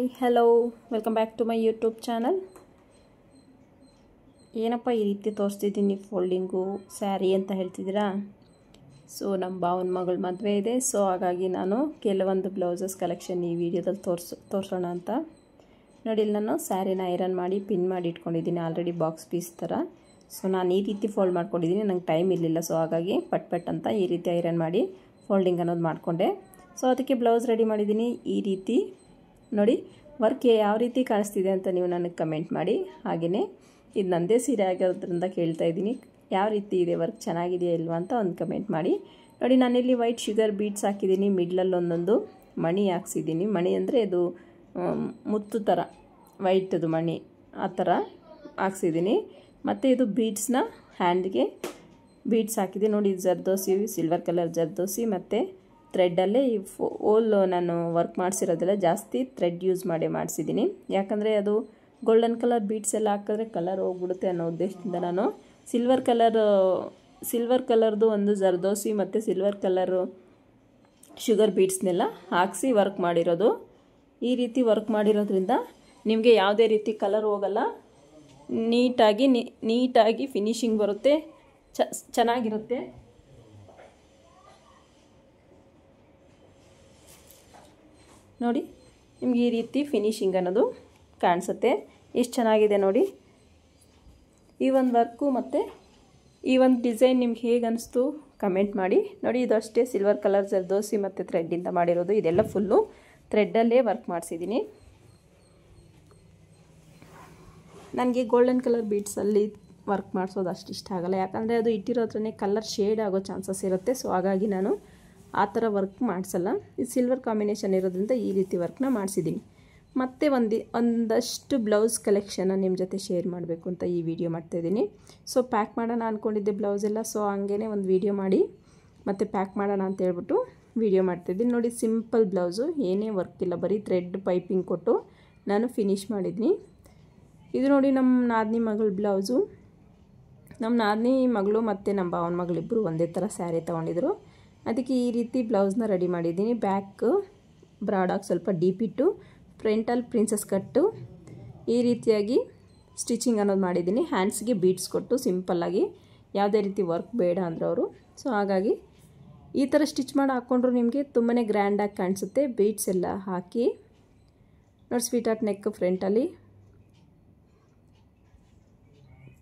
Hi hello welcome back to my YouTube channel. ಏನಪ್ಪ ಈ ರೀತಿ ತೋರಿಸ್ತಿದ್ದೀನಿ ಫೋಲ್ಡಿಂಗು ಸ್ಯಾರಿ ಅಂತ ಹೇಳ್ತಿದ್ದೀರಾ. ಸೊ ನಮ್ಮ ಭಾವನ ಮಗಳ ಮದುವೆ ಇದೆ. ಸೊ ಹಾಗಾಗಿ ನಾನು ಕೆಲವೊಂದು ಬ್ಲೌಸಸ್ ಕಲೆಕ್ಷನ್ ಈ ವಿಡಿಯೋದಲ್ಲಿ ತೋರಿಸೋಣ ಅಂತ ನೋಡಿ. ಇಲ್ಲಿ ನಾನು ಸ್ಯಾರಿನ ಐರನ್ ಮಾಡಿ ಪಿನ್ ಮಾಡಿ ಇಟ್ಕೊಂಡಿದ್ದೀನಿ ಆಲ್ರೆಡಿ ಬಾಕ್ಸ್ ಪೀಸ್ ಥರ. ಸೊ ನಾನು ಈ ರೀತಿ ಫೋಲ್ಡ್ ಮಾಡ್ಕೊಂಡಿದ್ದೀನಿ, ನಂಗೆ ಟೈಮ್ ಇರಲಿಲ್ಲ. ಸೊ ಹಾಗಾಗಿ ಪಟ್ ಅಂತ ಈ ರೀತಿ ಐರನ್ ಮಾಡಿ ಫೋಲ್ಡಿಂಗ್ ಅನ್ನೋದು ಮಾಡಿಕೊಂಡೆ. ಸೊ ಅದಕ್ಕೆ ಬ್ಲೌಸ್ ರೆಡಿ ಮಾಡಿದ್ದೀನಿ. ಈ ರೀತಿ ನೋಡಿ, ವರ್ಕ್ ಯಾವ ರೀತಿ ಕಾಣಿಸ್ತಿದೆ ಅಂತ ನೀವು ನನಗೆ ಕಮೆಂಟ್ ಮಾಡಿ. ಹಾಗೆಯೇ ಇದು ನನ್ನದೇ ಸೀರೆ ಆಗಿರೋದ್ರಿಂದ ಕೇಳ್ತಾ ಇದ್ದೀನಿ, ಯಾವ ರೀತಿ ಇದೆ ವರ್ಕ್, ಚೆನ್ನಾಗಿದೆಯಾ ಇಲ್ವಾ ಅಂತ ಒಂದು ಕಮೆಂಟ್ ಮಾಡಿ. ನೋಡಿ, ನಾನಿಲ್ಲಿ ವೈಟ್ ಶುಗರ್ ಬೀಡ್ಸ್ ಹಾಕಿದ್ದೀನಿ, ಮಿಡ್ಲಲ್ಲಿ ಒಂದೊಂದು ಮಣಿ ಹಾಕ್ಸಿದ್ದೀನಿ. ಮಣಿ ಅಂದರೆ ಇದು ಮುತ್ತು ಥರ ವೈಟದು ಮಣಿ ಆ ಥರ ಹಾಕ್ಸಿದ್ದೀನಿ. ಮತ್ತು ಇದು ಬೀಡ್ಸ್ನ ಹ್ಯಾಂಡ್ಗೆ ಬೀಡ್ಸ್ ಹಾಕಿದ್ದೀನಿ ನೋಡಿ. ಇದು ಜರ್ದೋಸಿ, ಸಿಲ್ವರ್ ಕಲರ್ ಜರ್ದೋಸಿ ಮತ್ತು ಥ್ರೆಡ್ಡಲ್ಲೇ ಈ ಓಲ್ ನಾನು ವರ್ಕ್ ಮಾಡಿಸಿರೋದೆಲ್ಲ ಜಾಸ್ತಿ ಥ್ರೆಡ್ ಯೂಸ್ ಮಾಡಿಸಿದ್ದೀನಿ. ಯಾಕಂದರೆ ಅದು ಗೋಲ್ಡನ್ ಕಲರ್ ಬೀಡ್ಸ್ ಎಲ್ಲ ಹಾಕಿದ್ರೆ ಕಲರ್ ಹೋಗ್ಬಿಡುತ್ತೆ ಅನ್ನೋ ಉದ್ದೇಶದಿಂದ ನಾನು ಸಿಲ್ವರ್ ಕಲರ್ದು ಒಂದು ಜರ್ದೋಸಿ ಮತ್ತು ಸಿಲ್ವರ್ ಕಲರು ಶುಗರ್ ಬೀಡ್ಸ್ನೆಲ್ಲ ಹಾಕಿಸಿ ವರ್ಕ್ ಮಾಡಿರೋದು. ಈ ರೀತಿ ವರ್ಕ್ ಮಾಡಿರೋದ್ರಿಂದ ನಿಮಗೆ ಯಾವುದೇ ರೀತಿ ಕಲರ್ ಹೋಗಲ್ಲ, ನೀಟಾಗಿ ಫಿನಿಶಿಂಗ್ ಬರುತ್ತೆ, ಚೆನ್ನಾಗಿರುತ್ತೆ. ನೋಡಿ, ನಿಮ್ಗೆ ಈ ರೀತಿ ಫಿನಿಶಿಂಗ್ ಅನ್ನೋದು ಕಾಣಿಸುತ್ತೆ. ಎಷ್ಟು ಚೆನ್ನಾಗಿದೆ ನೋಡಿ ಈ ಒಂದು ವರ್ಕು ಮತ್ತು ಈ ಒಂದು ಡಿಸೈನ್ ನಿಮ್ಗೆ ಹೇಗೆ ಅನಿಸ್ತು ಕಮೆಂಟ್ ಮಾಡಿ. ನೋಡಿ, ಇದು ಅಷ್ಟೇ ಸಿಲ್ವರ್ ಕಲರ್ ಜರ್ದೋಸಿ ಮತ್ತು ಥ್ರೆಡ್ಡಿಂದ ಮಾಡಿರೋದು. ಇದೆಲ್ಲ ಫುಲ್ಲು ಥ್ರೆಡ್ಡಲ್ಲೇ ವರ್ಕ್ ಮಾಡಿಸಿದ್ದೀನಿ. ನನಗೆ ಗೋಲ್ಡನ್ ಕಲರ್ ಬೀಡ್ಸಲ್ಲಿ ವರ್ಕ್ ಮಾಡಿಸೋದು ಅಷ್ಟು ಇಷ್ಟ ಆಗಲ್ಲ, ಯಾಕಂದರೆ ಅದು ಇಟ್ಟಿರೋದ್ರೇ ಕಲರ್ ಶೇಡ್ ಆಗೋ ಚಾನ್ಸಸ್ ಇರುತ್ತೆ. ಸೊ ಹಾಗಾಗಿ ನಾನು ಆ ಥರ ವರ್ಕ್ ಮಾಡಿಸಲ್ಲ. ಇದು ಸಿಲ್ವರ್ ಕಾಂಬಿನೇಷನ್ ಇರೋದ್ರಿಂದ ಈ ರೀತಿ ವರ್ಕ್ನ ಮಾಡಿಸಿದ್ದೀನಿ. ಮತ್ತು ಒಂದಷ್ಟು ಬ್ಲೌಸ್ ಕಲೆಕ್ಷನ್ನ ನಿಮ್ಮ ಜೊತೆ ಶೇರ್ ಮಾಡಬೇಕು ಅಂತ ಈ ವಿಡಿಯೋ ಮಾಡ್ತಾಯಿದ್ದೀನಿ. ಸೊ ಪ್ಯಾಕ್ ಮಾಡೋಣ ಅಂದ್ಕೊಂಡಿದ್ದೆ ಬ್ಲೌಸ್ ಎಲ್ಲ. ಸೊ ಹಂಗೇ ಒಂದು ವಿಡಿಯೋ ಮಾಡಿ ಮತ್ತು ಪ್ಯಾಕ್ ಮಾಡೋಣ ಅಂತ ಹೇಳ್ಬಿಟ್ಟು ವಿಡಿಯೋ ಮಾಡ್ತಾಯಿದ್ದೀನಿ. ನೋಡಿ, ಸಿಂಪಲ್ ಬ್ಲೌಸು, ಏನೇ ವರ್ಕ್ ಇಲ್ಲ, ಬರೀ ಥ್ರೆಡ್ ಪೈಪಿಂಗ್ ಕೊಟ್ಟು ನಾನು ಫಿನಿಷ್ ಮಾಡಿದ್ದೀನಿ. ಇದು ನೋಡಿ ನಮ್ಮ ನಾದಿನಿ ಮಗಳ ಬ್ಲೌಸು. ನಮ್ಮ ನಾದಿನಿ ಮಗಳು ಮತ್ತು ನಮ್ಮ ಭಾವನ ಮಗಳಿಬ್ಬರು ಒಂದೇ ಥರ ಸ್ಯಾರಿ ತೊಗೊಂಡಿದ್ರು. ಅದಕ್ಕೆ ಈ ರೀತಿ ಬ್ಲೌಸ್ನ ರೆಡಿ ಮಾಡಿದ್ದೀನಿ. ಬ್ಯಾಕ್ ಬ್ರಾಡಾಗಿ ಸ್ವಲ್ಪ ಡೀಪ್ ಇಟ್ಟು ಫ್ರಂಟಲ್ಲಿ ಪ್ರಿನ್ಸಸ್ ಕಟ್ಟು ಈ ರೀತಿಯಾಗಿ ಸ್ಟಿಚಿಂಗ್ ಅನ್ನೋದು ಮಾಡಿದ್ದೀನಿ. ಹ್ಯಾಂಡ್ಸ್ಗೆ ಬೀಡ್ಸ್ ಕೊಟ್ಟು ಸಿಂಪಲ್ಲಾಗಿ, ಯಾವುದೇ ರೀತಿ ವರ್ಕ್ ಬೇಡ ಅಂದರು ಅವರು. ಸೊ ಹಾಗಾಗಿ ಈ ಥರ ಸ್ಟಿಚ್ ಮಾಡಿ ಹಾಕ್ಕೊಂಡ್ರು ನಿಮಗೆ ತುಂಬಾ ಗ್ರ್ಯಾಂಡಾಗಿ ಕಾಣಿಸುತ್ತೆ. ಬೀಡ್ಸ್ ಎಲ್ಲ ಹಾಕಿ ನೋಡಿ, ಸ್ವೀಟ್ ಆರ್ಟ್ ನೆಕ್ ಫ್ರಂಟಲ್ಲಿ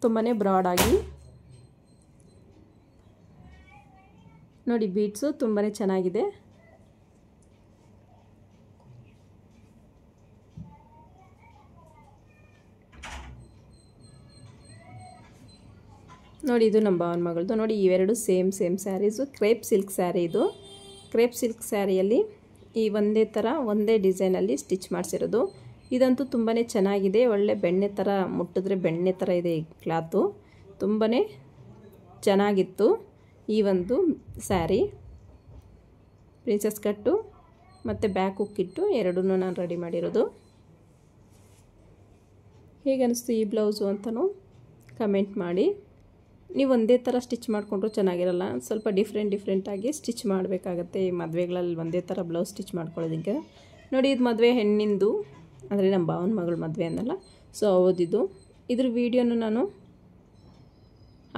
ತುಂಬಾ ಬ್ರಾಡಾಗಿ ನೋಡಿ, ಬೀಡ್ಸು ತುಂಬಾ ಚೆನ್ನಾಗಿದೆ. ನೋಡಿ, ಇದು ನಮ್ಮ ಭಾವನ ಮಗಳದು. ನೋಡಿ, ಇವೆರಡು same saris. Crepe silk sari ಇದು. ಕ್ರೇಪ್ ಸಿಲ್ಕ್ ಸ್ಯಾರಿಯಲ್ಲಿ ಈ ಒಂದೇ ಥರ ಒಂದೇ ಡಿಸೈನಲ್ಲಿ ಸ್ಟಿಚ್ ಮಾಡಿಸಿರೋದು. ಇದಂತೂ ತುಂಬಾ ಚೆನ್ನಾಗಿದೆ. ಒಳ್ಳೆ ಬೆಣ್ಣೆ ಥರ, ಮುಟ್ಟಿದ್ರೆ ಬೆಣ್ಣೆ ಥರ ಇದೆ ಈ ಕ್ಲಾತು. ತುಂಬಾ ಚೆನ್ನಾಗಿತ್ತು ಈ ಒಂದು ಸ್ಯಾರಿ. ಪ್ರಿನ್ಸಸ್ ಕಟ್ಟು ಮತ್ತು ಬ್ಯಾಕ್ ಹುಕ್ಕಿಟ್ಟು ಎರಡೂ ನಾನು ರೆಡಿ ಮಾಡಿರೋದು. ಹೇಗೆ ಅನಿಸ್ತು ಈ ಬ್ಲೌಸು ಅಂತಲೂ ಕಮೆಂಟ್ ಮಾಡಿ. ನೀವು ಒಂದೇ ಥರ ಸ್ಟಿಚ್ ಮಾಡಿಕೊಂಡ್ರು ಚೆನ್ನಾಗಿರಲ್ಲ, ಸ್ವಲ್ಪ ಡಿಫ್ರೆಂಟಾಗಿ ಸ್ಟಿಚ್ ಮಾಡಬೇಕಾಗತ್ತೆ. ಈ ಮದುವೆಗಳಲ್ಲಿ ಒಂದೇ ಥರ ಬ್ಲೌಸ್ ಸ್ಟಿಚ್ ಮಾಡ್ಕೊಳ್ಳೋದಕ್ಕೆ. ನೋಡಿ, ಇದು ಮದುವೆ ಹೆಣ್ಣಿಂದು, ಅಂದರೆ ನಮ್ಮ ಭಾವನ ಮಗಳ ಮದುವೆ ಅನ್ನಲ್ಲ. ಸೊ ಓದಿದ್ದು ಇದ್ರ ವಿಡಿಯೋನು ನಾನು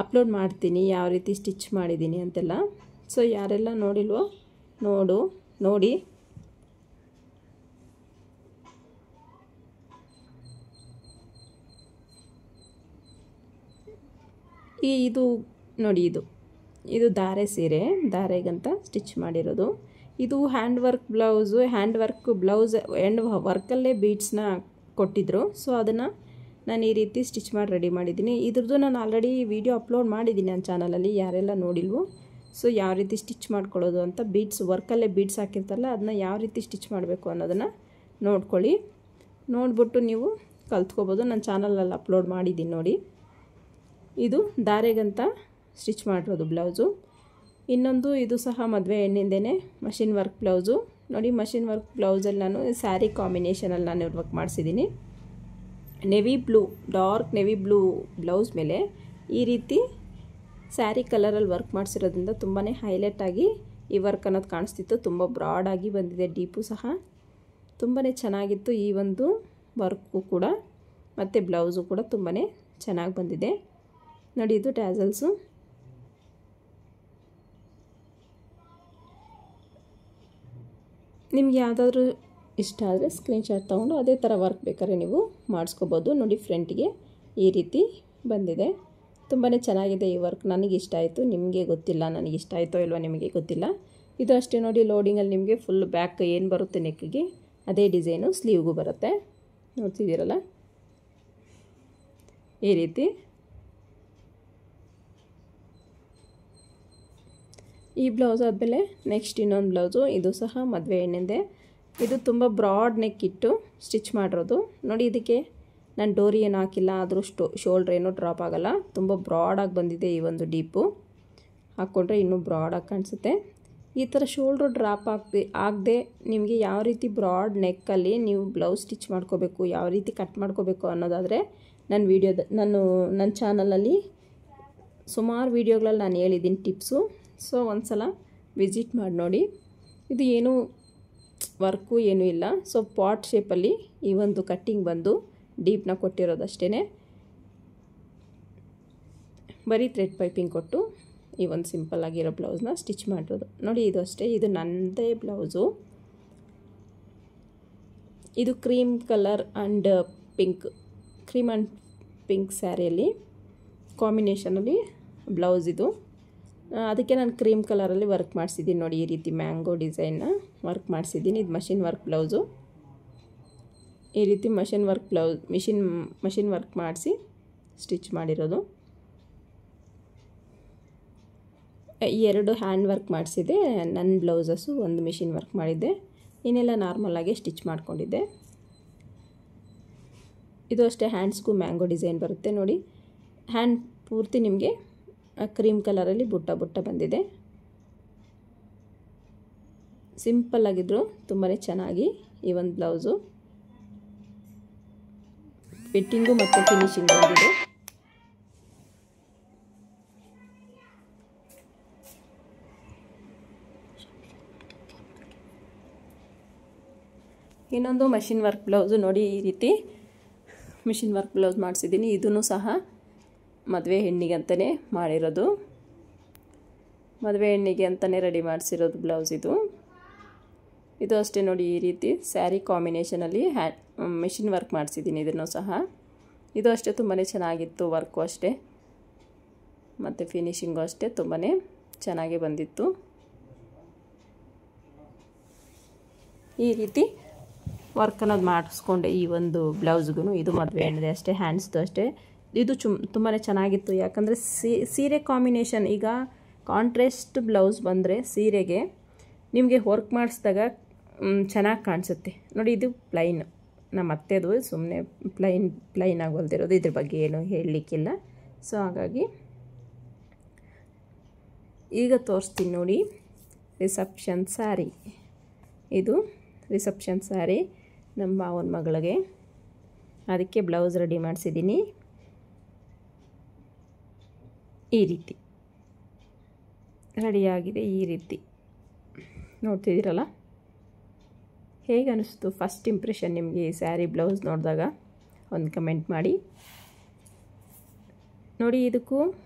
ಅಪ್ಲೋಡ್ ಮಾಡ್ತೀನಿ, ಯಾವ ರೀತಿ ಸ್ಟಿಚ್ ಮಾಡಿದ್ದೀನಿ ಅಂತೆಲ್ಲ. ಸೊ ಯಾರೆಲ್ಲ ನೋಡಿಲ್ವೋ ನೋಡಿ. ಇದು ನೋಡಿ, ಇದು ಧಾರೆ ಸೀರೆ, ಧಾರೆಗಂತ ಸ್ಟಿಚ್ ಮಾಡಿರೋದು. ಇದು ಹ್ಯಾಂಡ್ ವರ್ಕ್ ಬ್ಲೌಸು. ಹ್ಯಾಂಡ್ ವರ್ಕಲ್ಲೇ ಬೀಡ್ಸ್ನ ಕೊಟ್ಟಿದ್ದರು. ಸೊ ಅದನ್ನು ನಾನು ಈ ರೀತಿ ಸ್ಟಿಚ್ ಮಾಡಿ ರೆಡಿ ಮಾಡಿದ್ದೀನಿ. ಇದ್ರದ್ದು ನಾನು ಆಲ್ರೆಡಿ ವಿಡಿಯೋ ಅಪ್ಲೋಡ್ ಮಾಡಿದ್ದೀನಿ ನನ್ನ ಚಾನಲಲ್ಲಿ, ಯಾರೆಲ್ಲ ನೋಡಿಲ್ವೋ. ಸೊ ಯಾವ ರೀತಿ ಸ್ಟಿಚ್ ಮಾಡ್ಕೊಳ್ಳೋದು ಅಂತ, ಬೀಡ್ಸ್ ವರ್ಕಲ್ಲೇ ಬೀಡ್ಸ್ ಹಾಕಿರ್ತಾರಲ್ಲ ಅದನ್ನ ಯಾವ ರೀತಿ ಸ್ಟಿಚ್ ಮಾಡಬೇಕು ಅನ್ನೋದನ್ನು ನೋಡ್ಕೊಳ್ಳಿ. ನೋಡಿಬಿಟ್ಟು ನೀವು ಕಲ್ತ್ಕೋಬೋದು. ನನ್ನ ಚಾನಲಲ್ಲಿ ಅಪ್ಲೋಡ್ ಮಾಡಿದ್ದೀನಿ ನೋಡಿ. ಇದು ಧಾರೆಗಂತ ಸ್ಟಿಚ್ ಮಾಡಿರೋದು ಬ್ಲೌಸು. ಇನ್ನೊಂದು ಇದು ಸಹ ಮದುವೆ ಹೆಣ್ಣಿಂದೇ ಮಷಿನ್ ವರ್ಕ್ ಬ್ಲೌಸು. ನೋಡಿ, ಮಷಿನ್ ವರ್ಕ್ ಬ್ಲೌಸಲ್ಲಿ ನಾನು ಸ್ಯಾರಿ ಕಾಂಬಿನೇಷನಲ್ಲಿ ನಾನು ವರ್ಕ್ ಮಾಡಿಸಿದ್ದೀನಿ. ಡಾರ್ಕ್ ನೆವಿ ಬ್ಲೂ ಬ್ಲೌಸ್ ಮೇಲೆ ಈ ರೀತಿ ಸ್ಯಾರಿ ಕಲರಲ್ಲಿ ವರ್ಕ್ ಮಾಡಿಸಿರೋದ್ರಿಂದ ತುಂಬಾ ಹೈಲೈಟಾಗಿ ಈ ವರ್ಕ್ ಅನ್ನೋದು ಕಾಣಿಸ್ತಿತ್ತು. ತುಂಬ ಬ್ರಾಡಾಗಿ ಬಂದಿದೆ, ಡೀಪು ಸಹ ತುಂಬಾ ಚೆನ್ನಾಗಿತ್ತು ಈ ಒಂದು ವರ್ಕು ಕೂಡ, ಮತ್ತು ಬ್ಲೌಸು ಕೂಡ ತುಂಬಾ ಚೆನ್ನಾಗಿ ಬಂದಿದೆ ನೋಡಿ. ಇದು ಟ್ಯಾಸಲ್ಸು. ನಿಮ್ಗೆ ಯಾವುದಾದ್ರೂ ಇಷ್ಟ ಆದರೆ ಸ್ಕ್ರೀನ್ಶಾಟ್ ತೊಗೊಂಡು ಅದೇ ಥರ ವರ್ಕ್ ಬೇಕಾದ್ರೆ ನೀವು ಮಾಡಿಸ್ಕೋಬೋದು. ನೋಡಿ ಫ್ರಂಟಿಗೆ ಈ ರೀತಿ ಬಂದಿದೆ, ತುಂಬಾ ಚೆನ್ನಾಗಿದೆ ಈ ವರ್ಕ್. ನನಗೆ ಇಷ್ಟ ಆಯಿತು, ನಿಮಗೆ ಗೊತ್ತಿಲ್ಲ ನನಗೆ ಇಷ್ಟ ಆಯಿತೋ ಇಲ್ವೋ ನಿಮಗೆ ಗೊತ್ತಿಲ್ಲ. ಇದು ಅಷ್ಟೇ ನೋಡಿ, ಲೋಡಿಂಗಲ್ಲಿ ನಿಮಗೆ ಫುಲ್ ಬ್ಯಾಕ್ ಏನು ಬರುತ್ತೆ ನೆಕ್ಕಿಗೆ ಅದೇ ಡಿಸೈನು ಸ್ಲೀವ್ಗೂ ಬರುತ್ತೆ. ನೋಡ್ತಿದ್ದೀರಲ್ಲ ಈ ರೀತಿ. ಈ ಬ್ಲೌಸ್ ಆದಮೇಲೆ ನೆಕ್ಸ್ಟ್ ಇನ್ನೊಂದು ಬ್ಲೌಸು, ಇದು ಸಹ ಮದುವೆ ಹೆಣ್ಣಿಂದೆ. ಇದು ತುಂಬ ಬ್ರಾಡ್ ನೆಕ್ ಇಟ್ಟು ಸ್ಟಿಚ್ ಮಾಡಿರೋದು ನೋಡಿ. ಇದಕ್ಕೆ ನಾನು ಡೋರಿ ಏನು ಹಾಕಿಲ್ಲ, ಆದರೂ ಶೋಲ್ಡ್ರ್ ಏನೂ ಡ್ರಾಪ್ ಆಗೋಲ್ಲ. ತುಂಬ ಬ್ರಾಡಾಗಿ ಬಂದಿದೆ ಈ ಒಂದು ಡೀಪು. ಹಾಕ್ಕೊಂಡ್ರೆ ಇನ್ನೂ ಬ್ರಾಡಾಗಿ ಕಾಣಿಸುತ್ತೆ. ಈ ಥರ ಶೋಲ್ಡ್ರು ಡ್ರಾಪ್ ಆಗದೆ ನಿಮಗೆ ಯಾವ ರೀತಿ ಬ್ರಾಡ್ ನೆಕ್ಕಲ್ಲಿ ನೀವು ಬ್ಲೌಸ್ ಸ್ಟಿಚ್ ಮಾಡ್ಕೋಬೇಕು, ಯಾವ ರೀತಿ ಕಟ್ ಮಾಡ್ಕೋಬೇಕು ಅನ್ನೋದಾದರೆ ನನ್ನ ಚಾನಲಲ್ಲಿ ಸುಮಾರು ವೀಡಿಯೋಗಳಲ್ಲಿ ನಾನು ಹೇಳಿದ್ದೀನಿ ಟಿಪ್ಸು. ಸೊ ಒಂದು ಸಲ ವಿಸಿಟ್ ಮಾಡಿ ನೋಡಿ. ಇದು ಏನೂ ವರ್ಕು ಏನೂ ಇಲ್ಲ. ಸೊ ಪಾಟ್ ಶೇಪಲ್ಲಿ ಈ ಒಂದು ಕಟ್ಟಿಂಗ್ ಬಂದು ಡೀಪ್ನ ಕೊಟ್ಟಿರೋದಷ್ಟೇ. ಬರೀ ಥ್ರೆಡ್ ಪೈಪಿಂಗ್ ಕೊಟ್ಟು ಈ ಒಂದು ಸಿಂಪಲ್ ಆಗಿರೋ ಬ್ಲೌಸ್ನ ಸ್ಟಿಚ್ ಮಾಡಿರೋದು ನೋಡಿ. ಇದು ಅಷ್ಟೇ, ಇದು ನನ್ನದೇ ಬ್ಲೌಸು. ಇದು cream colour and pink, cream and pink ಸ್ಯಾರಿಯಲ್ಲಿ ಕಾಂಬಿನೇಷನಲ್ಲಿ ಬ್ಲೌಸ್ ಇದು. ಅದಕ್ಕೆ ನಾನು ಕ್ರೀಮ್ ಕಲರಲ್ಲಿ ವರ್ಕ್ ಮಾಡಿಸಿದ್ದೀನಿ ನೋಡಿ. ಈ ರೀತಿ ಮ್ಯಾಂಗೋ ಡಿಸೈನ್ನ ವರ್ಕ್ ಮಾಡಿಸಿದ್ದೀನಿ. ಇದು ಮಷಿನ್ ವರ್ಕ್ ಬ್ಲೌಸು. ಈ ರೀತಿ machine work blouse machine work ಮಾಡಿಸಿ ಸ್ಟಿಚ್ ಮಾಡಿರೋದು. ಎರಡು ಹ್ಯಾಂಡ್ ವರ್ಕ್ ಮಾಡಿಸಿದೆ ನನ್ನ ಬ್ಲೌಸಸ್ಸು, ಒಂದು ಮಿಷಿನ್ ವರ್ಕ್ ಮಾಡಿದ್ದೆ, ಇನ್ನೆಲ್ಲ ನಾರ್ಮಲಾಗಿ ಸ್ಟಿಚ್ ಮಾಡ್ಕೊಂಡಿದ್ದೆ. ಇದು ಅಷ್ಟೇ, ಹ್ಯಾಂಡ್ಸ್ಗೂ ಮ್ಯಾಂಗೋ ಡಿಸೈನ್ ಬರುತ್ತೆ ನೋಡಿ. ಹ್ಯಾಂಡ್ ಪೂರ್ತಿ ನಿಮಗೆ ಕ್ರೀಮ್ ಕಲರಲ್ಲಿ ಬುಟ್ಟ ಬಂದಿದೆ. ಸಿಂಪಲ್ ಆಗಿದ್ರು ತುಂಬಾ ಚೆನ್ನಾಗಿ ಈ ಒಂದು ಬ್ಲೌಸು ಫಿಟ್ಟಿಂಗು ಮತ್ತು ಫಿನಿಶಿಂಗ್ ಬಂದಿದೆ. ಇನ್ನೊಂದು ಮಷಿನ್ ವರ್ಕ್ ಬ್ಲೌಸು ನೋಡಿ. ಈ ರೀತಿ ಮಿಷಿನ್ ವರ್ಕ್ ಬ್ಲೌಸ್ ಮಾಡಿಸಿದ್ದೀನಿ. ಇದನ್ನು ಸಹ ಮದುವೆ ಹೆಣ್ಣಿಗೆ ಅಂತಲೇ ಮಾಡಿರೋದು, ಮದುವೆ ಹೆಣ್ಣಿಗೆ ಅಂತಲೇ ರೆಡಿ ಮಾಡಿಸಿರೋದು ಬ್ಲೌಸ್ ಇದು. ಇದು ಅಷ್ಟೇ ನೋಡಿ, ಈ ರೀತಿ ಸ್ಯಾರಿ ಕಾಂಬಿನೇಷನಲ್ಲಿ ಮಿಷಿನ್ ವರ್ಕ್ ಮಾಡಿಸಿದ್ದೀನಿ ಇದನ್ನು ಸಹ. ಇದು ಅಷ್ಟೇ ತುಂಬಾ ಚೆನ್ನಾಗಿತ್ತು ವರ್ಕು ಅಷ್ಟೇ, ಮತ್ತು ಫಿನಿಶಿಂಗು ಅಷ್ಟೇ ತುಂಬಾ ಚೆನ್ನಾಗಿ ಬಂದಿತ್ತು. ಈ ರೀತಿ ವರ್ಕ್ ಅನ್ನೋದು ಮಾಡಿಸ್ಕೊಂಡೆ ಈ ಒಂದು ಬ್ಲೌಸ್ಗೂ. ಇದು ಮದುವೆ ಹೆಣ್ಣಿದೆ ಅಷ್ಟೇ, ಹ್ಯಾಂಡ್ಸ್ದು ಅಷ್ಟೇ. ಇದು ತುಂಬಾ ಚೆನ್ನಾಗಿತ್ತು, ಯಾಕಂದರೆ ಸೀರೆ ಕಾಂಬಿನೇಷನ್. ಈಗ ಕಾಂಟ್ರಾಸ್ಟ್ ಬ್ಲೌಸ್ ಬಂದರೆ ಸೀರೆಗೆ ನಿಮಗೆ ವರ್ಕ್ ಮಾಡಿಸಿದಾಗ ಚೆನ್ನಾಗಿ ಕಾಣಿಸುತ್ತೆ ನೋಡಿ. ಇದು ಪ್ಲೈನ್, ನಮ್ಮ ಅತ್ತೆದು ಸುಮ್ಮನೆ ಪ್ಲೈನ್ ಆಗಿ ಹೊಲ್ದಿರೋದು, ಇದ್ರ ಬಗ್ಗೆ ಏನು ಹೇಳಲಿಕ್ಕಿಲ್ಲ. ಸೊ ಹಾಗಾಗಿ ಈಗ ತೋರಿಸ್ತೀನಿ ನೋಡಿ. ರಿಸೆಪ್ಷನ್ ಸ್ಯಾರಿ, ಇದು ರಿಸೆಪ್ಷನ್ ಸ್ಯಾರಿ ನಮ್ಮ ಮಾವನ ಮಗಳಿಗೆ. ಅದಕ್ಕೆ ಬ್ಲೌಸ್ ರೆಡಿ ಮಾಡಿಸಿದ್ದೀನಿ. ಈ ರೀತಿ ರೆಡಿಯಾಗಿದೆ. ಈ ರೀತಿ ನೋಡ್ತಿದ್ದೀರಲ್ಲ, ಹೇಗೆ ಅನ್ನಿಸ್ತು ಫಸ್ಟ್ ಇಂಪ್ರೆಷನ್ ನಿಮಗೆ ಈ ಸ್ಯಾರಿ ಬ್ಲೌಸ್ ನೋಡಿದಾಗ ಒಂದು ಕಮೆಂಟ್ ಮಾಡಿ ನೋಡಿ. ಇದಕ್ಕೂ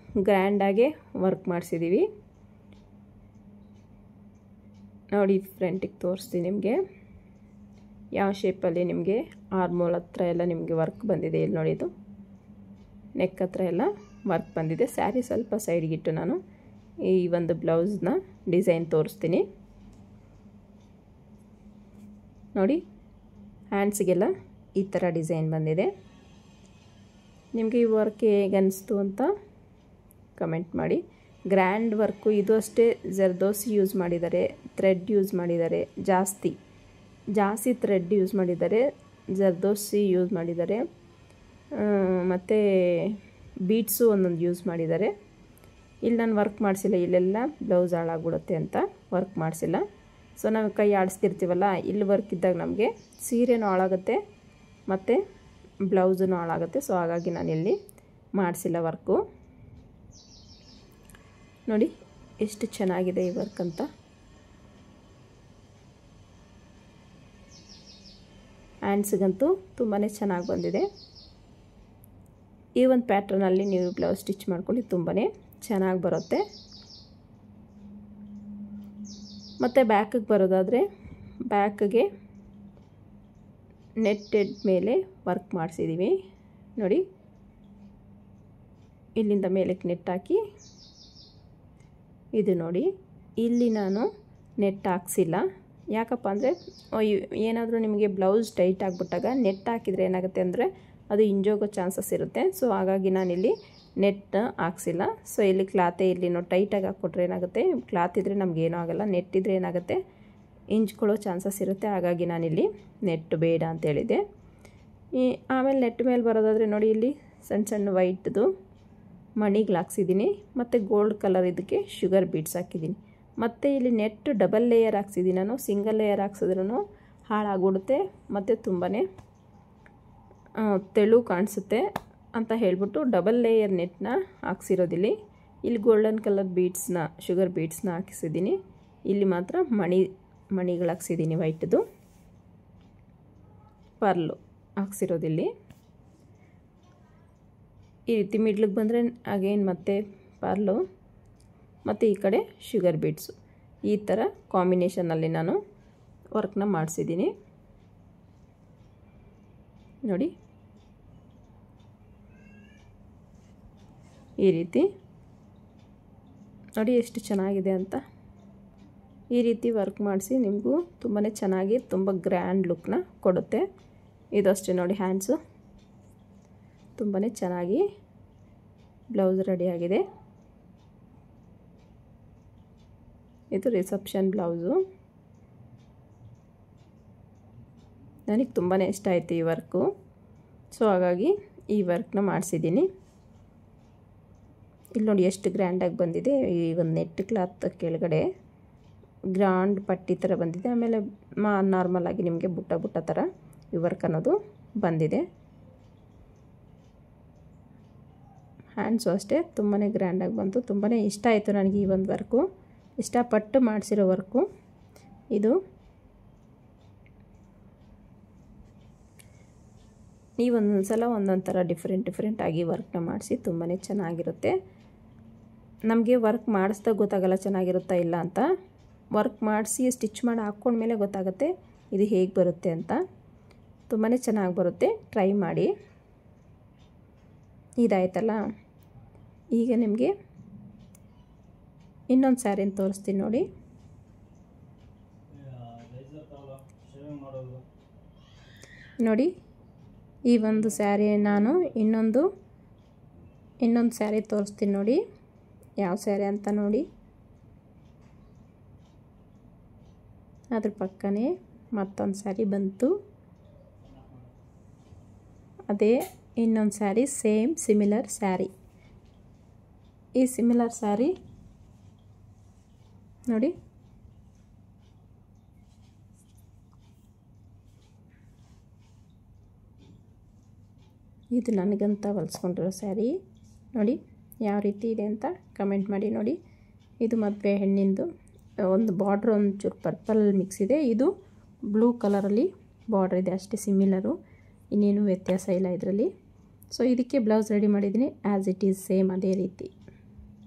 ಗ್ರ್ಯಾಂಡಾಗೆ ವರ್ಕ್ ಮಾಡಿಸಿದ್ದೀವಿ ನೋಡಿ. ಫ್ರಂಟಿಗೆ ತೋರಿಸ್ತೀನಿ ನಿಮಗೆ ಯಾವ ಶೇಪಲ್ಲಿ ನಿಮಗೆ ಆರ್ಮೋಲ್ ಹತ್ರ ಎಲ್ಲ ನಿಮಗೆ ವರ್ಕ್ ಬಂದಿದೆ. ಇಲ್ಲಿ ನೋಡಿ, ಇದು ನೆಕ್ ಹತ್ರ ಎಲ್ಲ ವರ್ಕ್ ಬಂದಿದೆ. ಸ್ಯಾರಿ ಸ್ವಲ್ಪ ಸೈಡ್ಗಿಟ್ಟು ನಾನು ಈ ಒಂದು ಬ್ಲೌಸ್ನ ಡಿಸೈನ್ ತೋರಿಸ್ತೀನಿ ನೋಡಿ. ಹ್ಯಾಂಡ್ಸ್ಗೆಲ್ಲ ಈ ಥರ ಡಿಸೈನ್ ಬಂದಿದೆ. ನಿಮಗೆ ಈ ವರ್ಕ್ ಹೇಗೆ ಅನಿಸ್ತು ಅಂತ ಕಮೆಂಟ್ ಮಾಡಿ. ಗ್ರ್ಯಾಂಡ್ ವರ್ಕು ಇದು ಅಷ್ಟೇ. ಜರ್ದೋಸಿ ಯೂಸ್ ಮಾಡಿದ್ದಾರೆ, ಥ್ರೆಡ್ ಯೂಸ್ ಮಾಡಿದ್ದಾರೆ, ಜಾಸ್ತಿ ಥ್ರೆಡ್ ಯೂಸ್ ಮಾಡಿದ್ದಾರೆ, ಜರ್ದೋಸಿ ಯೂಸ್ ಮಾಡಿದ್ದಾರೆ, ಮತ್ತು ಬೀಡ್ಸು ಒಂದೊಂದು ಯೂಸ್ ಮಾಡಿದ್ದಾರೆ. ಇಲ್ಲಿ ನಾನು ವರ್ಕ್ ಮಾಡಿಸಿಲ್ಲ, ಇಲ್ಲೆಲ್ಲ ಬ್ಲೌಸ್ ಹಾಳಾಗ್ಬಿಡುತ್ತೆ ಅಂತ ವರ್ಕ್ ಮಾಡಿಸಿಲ್ಲ. ಸೊ ನಾವು ಕೈ ಆಡಿಸ್ತಿರ್ತೀವಲ್ಲ, ಇಲ್ಲಿ ವರ್ಕ್ ಇದ್ದಾಗ ನಮಗೆ ಸೀರೆನೂ ಹಾಳಾಗುತ್ತೆ ಮತ್ತು ಬ್ಲೌಸೂ ಹಾಳಾಗುತ್ತೆ. ಸೊ ಹಾಗಾಗಿ ನಾನು ಇಲ್ಲಿ ಮಾಡಿಸಿಲ್ಲ ವರ್ಕು ನೋಡಿ. ಎಷ್ಟು ಚೆನ್ನಾಗಿದೆ ಈ ವರ್ಕ್ ಅಂತ. ಹ್ಯಾಂಡ್ಸ್ಗಂತೂ ತುಂಬಾ ಚೆನ್ನಾಗಿ ಬಂದಿದೆ. ಈ ಒಂದು ಪ್ಯಾಟ್ರನಲ್ಲಿ ನೀವು ಬ್ಲೌಸ್ ಸ್ಟಿಚ್ ಮಾಡ್ಕೊಳ್ಳಿ, ತುಂಬಾ ಚೆನ್ನಾಗಿ ಬರುತ್ತೆ. ಮತ್ತು ಬ್ಯಾಕಿಗೆ ಬರೋದಾದರೆ ಬ್ಯಾಕಿಗೆ ನೆಟ್ಟೆಡ್ ಮೇಲೆ ವರ್ಕ್ ಮಾಡಿಸಿದ್ದೀವಿ ನೋಡಿ. ಇಲ್ಲಿಂದ ಮೇಲಕ್ಕೆ ನೆಟ್ ಹಾಕಿ, ಇದು ನೋಡಿ ಇಲ್ಲಿ ನಾನು ನೆಟ್ ಹಾಕ್ಸಿಲ್ಲ. ಯಾಕಪ್ಪ ಅಂದರೆ ಏನಾದರೂ ನಿಮಗೆ ಬ್ಲೌಸ್ ಟೈಟ್ ಆಗಿಬಿಟ್ಟಾಗ ನೆಟ್ ಹಾಕಿದರೆ ಏನಾಗುತ್ತೆ ಅಂದರೆ ಅದು ಹಿಂಜೋಗೋ ಚಾನ್ಸಸ್ ಇರುತ್ತೆ. ಸೊ ಹಾಗಾಗಿ ನಾನಿಲ್ಲಿ ನೆಟ್ ಹಾಕ್ಸಿಲ್ಲ. ಸೊ ಇಲ್ಲಿ ಕ್ಲಾತೇ ಇಲ್ಲಿ ನಾವು ಟೈಟಾಗಿ ಹಾಕ್ಕೊಟ್ರೆ ಏನಾಗುತ್ತೆ, ಕ್ಲಾತ್ ಇದ್ದರೆ ನಮಗೇನೂ ಆಗೋಲ್ಲ, ನೆಟ್ ಇದ್ದರೆ ಏನಾಗುತ್ತೆ ಹಿಂಜ್ಕೊಳ್ಳೋ ಚಾನ್ಸಸ್ ಇರುತ್ತೆ. ಹಾಗಾಗಿ ನಾನಿಲ್ಲಿ ನೆಟ್ ಬೇಡ ಅಂತ ಹೇಳಿದೆ. ಆಮೇಲೆ ನೆಟ್ ಮೇಲೆ ಬರೋದಾದರೆ ನೋಡಿ, ಇಲ್ಲಿ ಸಣ್ಣ ಸಣ್ಣ ವೈಟ್ದು ಮಣಿಗಳು ಹಾಕ್ಸಿದ್ದೀನಿ ಮತ್ತು ಗೋಲ್ಡ್ ಕಲರ್ ಇದಕ್ಕೆ ಶುಗರ್ ಬೀಡ್ಸ್ ಹಾಕಿದ್ದೀನಿ. ಮತ್ತು ಇಲ್ಲಿ ನೆಟ್ ಡಬಲ್ ಲೇಯರ್ ಹಾಕ್ಸಿದ್ದೀನಿ ನಾನು. ಸಿಂಗಲ್ ಲೇಯರ್ ಹಾಕ್ಸಿದ್ರೂ ಹಾಳಾಗ್ಬಿಡುತ್ತೆ ಮತ್ತು ತುಂಬಾ ತೆಳು ಕಾಣಿಸುತ್ತೆ ಅಂತ ಹೇಳ್ಬಿಟ್ಟು ಡಬಲ್ ಲೇಯರ್ ನೆಟ್ನ ಹಾಕ್ಸಿರೋದಿಲ್ಲಿ. ಇಲ್ಲಿ ಗೋಲ್ಡನ್ ಕಲರ್ ಬೀಡ್ಸ್ನ, ಶುಗರ್ ಬೀಡ್ಸ್ನ ಹಾಕಿಸಿದ್ದೀನಿ. ಇಲ್ಲಿ ಮಾತ್ರ ಮಣಿಗಳು ಹಾಕ್ಸಿದ್ದೀನಿ, ವೈಟ್ದು ಪರ್ಲು ಹಾಕ್ಸಿರೋದಿಲ್ಲಿ. ಈ ರೀತಿ ಮಿಡ್ಲಿಗೆ ಬಂದರೆ ಅಗೇನ್ ಮತ್ತೆ ಪರ್ಲು ಮತ್ತು ಈ ಕಡೆ ಶುಗರ್ ಬೀಡ್ಸು, ಈ ಥರ ಕಾಂಬಿನೇಷನಲ್ಲಿ ನಾನು ವರ್ಕ್ನ ಮಾಡಿಸಿದ್ದೀನಿ ನೋಡಿ. ಈ ರೀತಿ ನೋಡಿ ಎಷ್ಟು ಚೆನ್ನಾಗಿದೆ ಅಂತ. ಈ ರೀತಿ ವರ್ಕ್ ಮಾಡಿಸಿ ನಿಮಗೂ ತುಂಬಾ ಚೆನ್ನಾಗಿ ತುಂಬ ಗ್ರ್ಯಾಂಡ್ ಲುಕ್ನ ಕೊಡುತ್ತೆ. ಇದು ಅಷ್ಟೇ ನೋಡಿ, ಹ್ಯಾಂಡ್ಸು ತುಂಬಾ ಚೆನ್ನಾಗಿ ಬ್ಲೌಸ್ ರೆಡಿಯಾಗಿದೆ. ಇದು ರಿಸೆಪ್ಷನ್ ಬ್ಲೌಸು. ನನಗೆ ತುಂಬಾ ಇಷ್ಟ ಆಯಿತು ಈ ವರ್ಕು. ಸೊ ಹಾಗಾಗಿ ಈ ವರ್ಕ್ನ ಮಾಡಿಸಿದ್ದೀನಿ. ಇಲ್ಲಿ ನೋಡಿ ಎಷ್ಟು ಗ್ರ್ಯಾಂಡಾಗಿ ಬಂದಿದೆ. ಈ ಒಂದು ನೆಟ್ ಕ್ಲಾತ್ ಕೆಳಗಡೆ ಗ್ರ್ಯಾಂಡ್ ಪಟ್ಟಿ ಥರ ಬಂದಿದೆ. ಆಮೇಲೆ ನಾರ್ಮಲಾಗಿ ನಿಮಗೆ ಬುಟ್ಟ ಬುಟ್ಟ ಥರ ಈ ವರ್ಕ್ ಅನ್ನೋದು ಬಂದಿದೆ. ಹ್ಯಾಂಡ್ಸು ಅಷ್ಟೇ ತುಂಬಾ ಗ್ರ್ಯಾಂಡಾಗಿ ಬಂತು. ತುಂಬಾ ಇಷ್ಟ ಆಯಿತು ನನಗೆ ಈ ಒಂದು ವರ್ಕು, ಇಷ್ಟಪಟ್ಟು ಮಾಡಿಸಿರೋ ವರ್ಕು ಇದು. ನೀವು ಒಂದೊಂದು ಸಲ ಒಂದೊಂದು ಥರ ಡಿಫ್ರೆಂಟಾಗಿ ವರ್ಕ್ನ ಮಾಡಿಸಿ ತುಂಬಾ ಚೆನ್ನಾಗಿರುತ್ತೆ. ನಮಗೆ ವರ್ಕ್ ಮಾಡಿಸ್ದಾಗ ಗೊತ್ತಾಗಲ್ಲ ಚೆನ್ನಾಗಿರುತ್ತಾ ಇಲ್ಲ ಅಂತ. ವರ್ಕ್ ಮಾಡಿಸಿ ಸ್ಟಿಚ್ ಮಾಡಿ ಹಾಕ್ಕೊಂಡ್ಮೇಲೆ ಗೊತ್ತಾಗುತ್ತೆ ಇದು ಹೇಗೆ ಬರುತ್ತೆ ಅಂತ. ತುಂಬಾ ಚೆನ್ನಾಗಿ ಬರುತ್ತೆ, ಟ್ರೈ ಮಾಡಿ. ಇದಾಯ್ತಲ್ಲ, ಈಗ ನಿಮಗೆ ಇನ್ನೊಂದು ಸ್ಯಾರಿನ ತೋರಿಸ್ತೀನಿ ನೋಡಿ. ನೋಡಿ ಈ ಒಂದು ಸ್ಯಾರಿ ನಾನು ಇನ್ನೊಂದು ಸ್ಯಾರಿ ತೋರಿಸ್ತೀನಿ ನೋಡಿ, ಯಾವ ಸ್ಯಾರಿ ಅಂತ ನೋಡಿ. ಅದ್ರ ಪಕ್ಕನೇ ಮತ್ತೊಂದು ಸ್ಯಾರಿ ಬಂತು, ಅದೇ ಇನ್ನೊಂದು ಸ್ಯಾರಿ, ಸೇಮ್ ಸಿಮಿಲರ್ ಸ್ಯಾರಿ. ಈ ಸಿಮಿಲರ್ ಸ್ಯಾರಿ ನೋಡಿ, ಇದು ನನಗಂತ ಹೊಲಿಸ್ಕೊಂಡಿರೋ ಸ್ಯಾರಿ ನೋಡಿ. ಯಾವ ರೀತಿ ಇದೆ ಅಂತ ಕಮೆಂಟ್ ಮಾಡಿ ನೋಡಿ. ಇದು ಮದುವೆ ಹೆಣ್ಣಿಂದು ಒಂದು ಬಾರ್ಡ್ರ್ ಒಂಚೂರು ಪರ್ಪಲ್ ಮಿಕ್ಸ್ ಇದೆ, ಇದು ಬ್ಲೂ ಕಲರಲ್ಲಿ ಬಾರ್ಡ್ರ್ ಇದೆ, ಅಷ್ಟೇ ಸಿಮಿಲರು, ಇನ್ನೇನು ವ್ಯತ್ಯಾಸ ಇಲ್ಲ ಇದರಲ್ಲಿ. ಸೊ ಇದಕ್ಕೆ ಬ್ಲೌಸ್ ರೆಡಿ ಮಾಡಿದ್ದೀನಿ, ಆ್ಯಸ್ ಇಟ್ ಈಸ್ ಸೇಮ್ ಅದೇ ರೀತಿ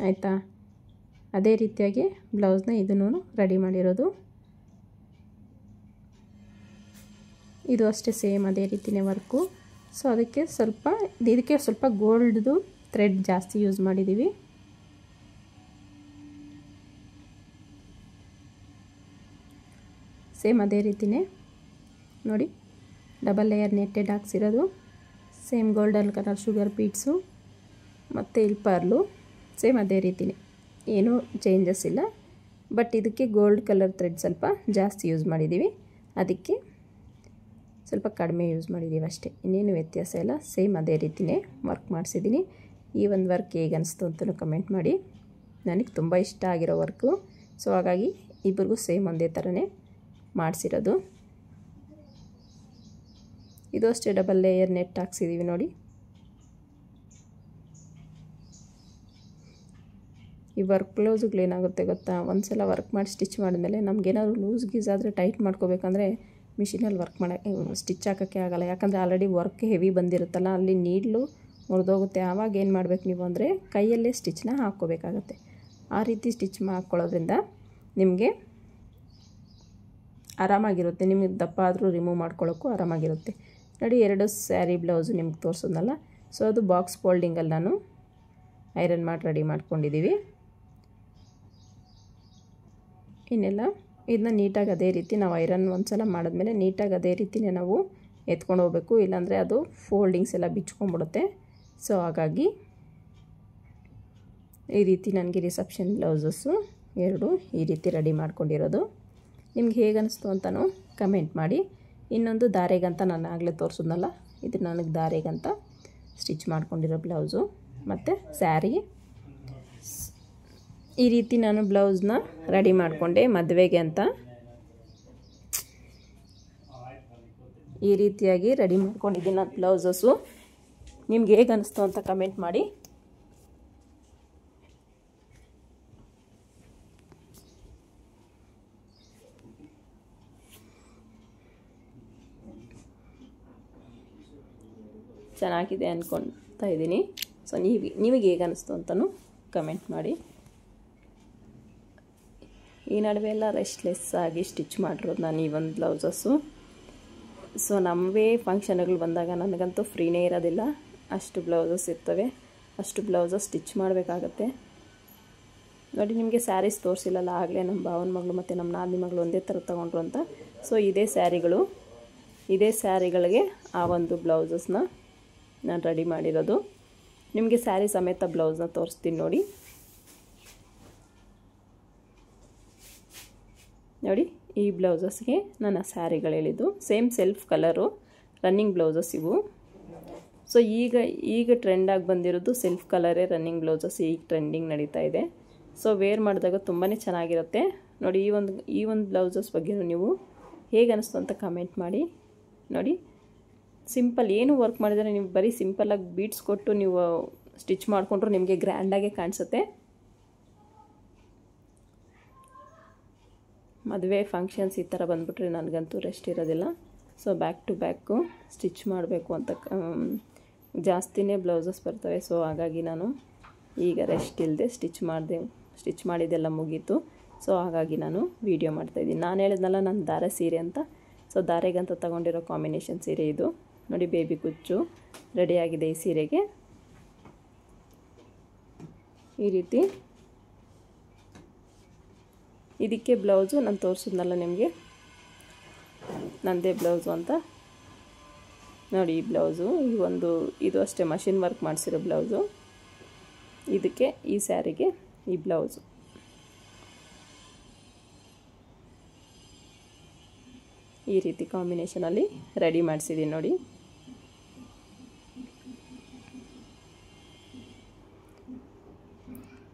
ಆಯಿತಾ. ಅದೇ ರೀತಿಯಾಗಿ ಬ್ಲೌಸ್ನ ಇದನ್ನು ರೆಡಿ ಮಾಡಿರೋದು. ಇದು ಅಷ್ಟೇ ಸೇಮ್ ಅದೇ ರೀತಿಯೇ ವರ್ಕು. ಸೊ ಇದಕ್ಕೆ ಸ್ವಲ್ಪ ಗೋಲ್ಡ್ದು ಥ್ರೆಡ್ ಜಾಸ್ತಿ ಯೂಸ್ ಮಾಡಿದ್ದೀವಿ. ಸೇಮ್ ಅದೇ ರೀತಿಯೇ ನೋಡಿ, ಡಬಲ್ ಲೇಯರ್ ನೆಟ್ಟೆಡ್ ಹಾಕ್ಸಿರೋದು, same golden colour sugar beads ಮತ್ತು ಇಲ್ಲಿ ಪರ್ಲು, ಸೇಮ್ ಅದೇ ರೀತಿಯೇ, ಏನೂ ಚೇಂಜಸ್ ಇಲ್ಲ. ಬಟ್ ಇದಕ್ಕೆ ಗೋಲ್ಡ್ ಕಲರ್ ಥ್ರೆಡ್ ಸ್ವಲ್ಪ ಜಾಸ್ತಿ ಯೂಸ್ ಮಾಡಿದ್ದೀವಿ, ಅದಕ್ಕೆ ಸ್ವಲ್ಪ ಕಡಿಮೆ ಯೂಸ್ ಮಾಡಿದ್ದೀವಿ ಅಷ್ಟೇ, ಇನ್ನೇನು ವ್ಯತ್ಯಾಸ ಇಲ್ಲ. ಸೇಮ್ ಅದೇ ರೀತಿಯೇ ವರ್ಕ್ ಮಾಡಿಸಿದ್ದೀನಿ. ಈ ಒಂದು ವರ್ಕ್ ಹೇಗೆ ಅನಿಸ್ತು ಅಂತಲೂ ಕಮೆಂಟ್ ಮಾಡಿ. ನನಗೆ ತುಂಬ ಇಷ್ಟ ಆಗಿರೋ ವರ್ಕು. ಸೊ ಹಾಗಾಗಿ ಇಬ್ಬರಿಗೂ ಸೇಮ್ ಒಂದೇ ಥರನೇ ಮಾಡಿಸಿರೋದು. ಇದು ಅಷ್ಟೇ ಡಬಲ್ ಲೇಯರ್ ನೆಟ್ ಹಾಕ್ಸಿದ್ದೀವಿ ನೋಡಿ. ಈ ವರ್ಕ್ ಬ್ಲೌಸ್ಗಳೇನಾಗುತ್ತೆ ಗೊತ್ತಾ, ಒಂದು ಸಲ ವರ್ಕ್ ಮಾಡಿ ಸ್ಟಿಚ್ ಮಾಡಿದ್ಮೇಲೆ ನಮಗೇನಾದ್ರು ಲೂಸ್ ಗೀಸ್ ಆದರೆ ಟೈಟ್ ಮಾಡ್ಕೋಬೇಕಂದ್ರೆ ಮಿಷಿನಲ್ಲಿ ವರ್ಕ್ ಮಾಡೋಕ್ಕೆ ಸ್ಟಿಚ್ ಹಾಕೋಕ್ಕೆ ಆಗೋಲ್ಲ, ಯಾಕಂದರೆ ಆಲ್ರೆಡಿ ವರ್ಕ್ ಹೆವಿ ಬಂದಿರುತ್ತಲ್ಲ, ಅಲ್ಲಿ ನೀಡ್ಲು ಮುರಿದೋಗುತ್ತೆ. ಆವಾಗ ಏನು ಮಾಡಬೇಕು ನೀವು ಅಂದರೆ ಕೈಯಲ್ಲೇ ಸ್ಟಿಚ್ನ ಹಾಕ್ಕೋಬೇಕಾಗತ್ತೆ. ಆ ರೀತಿ ಸ್ಟಿಚ್ ಹಾಕ್ಕೊಳ್ಳೋದ್ರಿಂದ ನಿಮಗೆ ಆರಾಮಾಗಿರುತ್ತೆ, ನಿಮಗೆ ದಪ್ಪ ಆದರೂ ರಿಮೂವ್ ಮಾಡ್ಕೊಳ್ಳೋಕ್ಕೂ ಆರಾಮಾಗಿರುತ್ತೆ. ನೋಡಿ 2 ಸ್ಯಾರಿ ಬ್ಲೌಸು ನಿಮ್ಗೆ ತೋರಿಸೋದಲ್ಲ. ಸೊ ಅದು ಬಾಕ್ಸ್ ಫೋಲ್ಡಿಂಗಲ್ಲಿ ನಾನು ಐರನ್ ಮಾಡಿ ರೆಡಿ ಮಾಡ್ಕೊಂಡಿದ್ದೀವಿ. ಇನ್ನೆಲ್ಲ ಇದನ್ನ ನೀಟಾಗಿ ಅದೇ ರೀತಿ ನಾವು ಐರನ್ ಒಂದು ಸಲ ಮಾಡಿದ್ಮೇಲೆ ನೀಟಾಗಿ ಅದೇ ರೀತಿಯೇ ನಾವು ಎತ್ಕೊಂಡು ಹೋಗಬೇಕು, ಇಲ್ಲಾಂದರೆ ಅದು ಫೋಲ್ಡಿಂಗ್ಸ್ ಎಲ್ಲ ಬಿಚ್ಕೊಂಡ್ಬಿಡುತ್ತೆ. ಸೊ ಹಾಗಾಗಿ ಈ ರೀತಿ ನನಗೆ ರಿಸೆಪ್ಷನ್ ಬ್ಲೌಸಸ್ಸು 2 ಈ ರೀತಿ ರೆಡಿ ಮಾಡ್ಕೊಂಡಿರೋದು. ನಿಮ್ಗೆ ಹೇಗೆ ಅನ್ನಿಸ್ತು ಅಂತಲೂ ಕಮೆಂಟ್ ಮಾಡಿ. ಇನ್ನೊಂದು ದಾರೆಗಂತ ನಾನು ಆಗಲೇ ತೋರಿಸಿದ್ನಲ್ಲ, ಇದು ನನಗೆ ದಾರೆಗಂತ ಸ್ಟಿಚ್ ಮಾಡ್ಕೊಂಡಿರೋ ಬ್ಲೌಸು ಮತ್ತು ಸ್ಯಾರಿ. ಈ ರೀತಿ ನಾನು ಬ್ಲೌಸ್ನ ರೆಡಿ ಮಾಡಿಕೊಂಡೆ ಮದುವೆಗೆ ಅಂತ. ಈ ರೀತಿಯಾಗಿ ರೆಡಿ ಮಾಡ್ಕೊಂಡಿದ್ದೀನಿ ನಾನು ಬ್ಲೌಸಸ್ಸು. ನಿಮ್ಗೆ ಹೇಗೆ ಅನ್ನಿಸ್ತು ಅಂತ ಕಮೆಂಟ್ ಮಾಡಿ. ಚೆನ್ನಾಗಿದೆ ಅಂದ್ಕೊಳ್ತಾ ಇದ್ದೀನಿ. ಸೊ ನಿಮಗೆ ಹೇಗೆ ಅನ್ನಿಸ್ತು ಅಂತಲೂ ಕಮೆಂಟ್ ಮಾಡಿ. ಈ ನಡುವೆ ಎಲ್ಲ ರೆಸ್ಟ್ಲೆಸ್ ಆಗಿ ಸ್ಟಿಚ್ ಮಾಡಿರೋದು ನಾನು ಈ ಒಂದು ಬ್ಲೌಸಸ್ಸು. ಸೊ ನಮ್ಮವೇ ಫಂಕ್ಷನ್ಗಳು ಬಂದಾಗ ನನಗಂತೂ ಫ್ರೀನೇ ಇರೋದಿಲ್ಲ, ಅಷ್ಟು ಬ್ಲೌಸಸ್ ಇರ್ತವೆ, ಅಷ್ಟು ಬ್ಲೌಸಸ್ ಸ್ಟಿಚ್ ಮಾಡಬೇಕಾಗತ್ತೆ. ನೋಡಿ ನಿಮಗೆ ಸ್ಯಾರೀಸ್ ತೋರಿಸಿಲ್ಲಲ್ಲ ಆಗಲೇ, ನಮ್ಮ ಭಾವನ ಮಗಳು ಮತ್ತು ನಮ್ಮ ನಾದಿನಿ ಮಗಳು ಒಂದೇ ಥರ ತೊಗೊಂಡ್ರು ಅಂತ. ಸೊ ಇದೇ ಸ್ಯಾರಿಗಳಿಗೆ ಆ ಒಂದು ಬ್ಲೌಸಸ್ನ ನಾನು ರೆಡಿ ಮಾಡಿರೋದು. ನಿಮಗೆ ಸ್ಯಾರಿ ಸಮೇತ ಬ್ಲೌಸ್ನ ತೋರಿಸ್ತೀನಿ ನೋಡಿ. ನೋಡಿ ಈ ಬ್ಲೌಸಸ್ಗೆ ನಾನು ಸ್ಯಾರಿಗಳು ಹೇಳಿದ್ದು same self colour running blouses ಇವು. ಸೊ ಈಗ ಟ್ರೆಂಡಾಗಿ ಬಂದಿರೋದು ಸೆಲ್ಫ್ ಕಲರೇ ರನ್ನಿಂಗ್ ಬ್ಲೌಸಸ್ ಈಗ ಟ್ರೆಂಡಿಂಗ್ ನಡೀತಾ ಇದೆ. ಸೊ ವೇರ್ ಮಾಡಿದಾಗ ತುಂಬಾ ಚೆನ್ನಾಗಿರುತ್ತೆ. ನೋಡಿ ಈ ಒಂದು ಬ್ಲೌಸಸ್ ಬಗ್ಗೆ ನೀವು ಹೇಗೆ ಅನ್ನಿಸ್ತು ಅಂತ ಕಮೆಂಟ್ ಮಾಡಿ. ನೋಡಿ ಸಿಂಪಲ್, ಏನು ವರ್ಕ್ ಮಾಡಿದರೆ ನೀವು ಬರೀ ಸಿಂಪಲ್ಲಾಗಿ ಬೀಡ್ಸ್ ಕೊಟ್ಟು ನೀವು ಸ್ಟಿಚ್ ಮಾಡಿಕೊಂಡ್ರು ನಿಮಗೆ ಗ್ರ್ಯಾಂಡಾಗೆ ಕಾಣಿಸುತ್ತೆ. ಮದುವೆ ಫಂಕ್ಷನ್ಸ್ ಈ ಥರ ಬಂದುಬಿಟ್ರೆ ನನಗಂತೂ ರೆಸ್ಟ್ ಇರೋದಿಲ್ಲ. So back to back stitch ಮಾಡಬೇಕು ಅಂತ ಜಾಸ್ತಿನೇ ಬ್ಲೌಸಸ್ ಬರ್ತವೆ. ಸೊ ಹಾಗಾಗಿ ನಾನು ಈಗ ರೆಸ್ಟ್ ಇಲ್ಲದೆ ಸ್ಟಿಚ್ ಮಾಡಿದ್ದೆಲ್ಲ ಮುಗೀತು. ಸೊ ಹಾಗಾಗಿ ನಾನು ವೀಡಿಯೋ ಮಾಡ್ತಾಯಿದ್ದೀನಿ. ನಾನು ಹೇಳಿದ್ನಲ್ಲ ನನ್ನ ದಾರೆ ಸೀರೆ ಅಂತ. ಸೊ ದಾರೆಗಂತ ತಗೊಂಡಿರೋ ಕಾಂಬಿನೇಷನ್ ಸೀರೆ ಇದು. ನೋಡಿ ಬೇಬಿ ಕುಚ್ಚು ರೆಡಿಯಾಗಿದೆ ಈ ಸೀರೆಗೆ. ಈ ರೀತಿ ಇದಕ್ಕೆ ಬ್ಲೌಸು ನಾನು ತೋರಿಸಿದ್ನಲ್ಲ ನಿಮಗೆ, ನನ್ನದೇ ಬ್ಲೌಸು ಅಂತ. ನೋಡಿ ಈ ಬ್ಲೌಸು ಇದು ಅಷ್ಟೇ ಮಷಿನ್ ವರ್ಕ್ ಮಾಡಿಸಿರೋ ಬ್ಲೌಸು. ಇದಕ್ಕೆ ಈ ಸ್ಯಾರಿಗೆ ಈ ಬ್ಲೌಸು. ಈ ರೀತಿ ಕಾಂಬಿನೇಷನಲ್ಲಿ ರೆಡಿ ಮಾಡಿಸಿದ್ದೀನಿ ನೋಡಿ.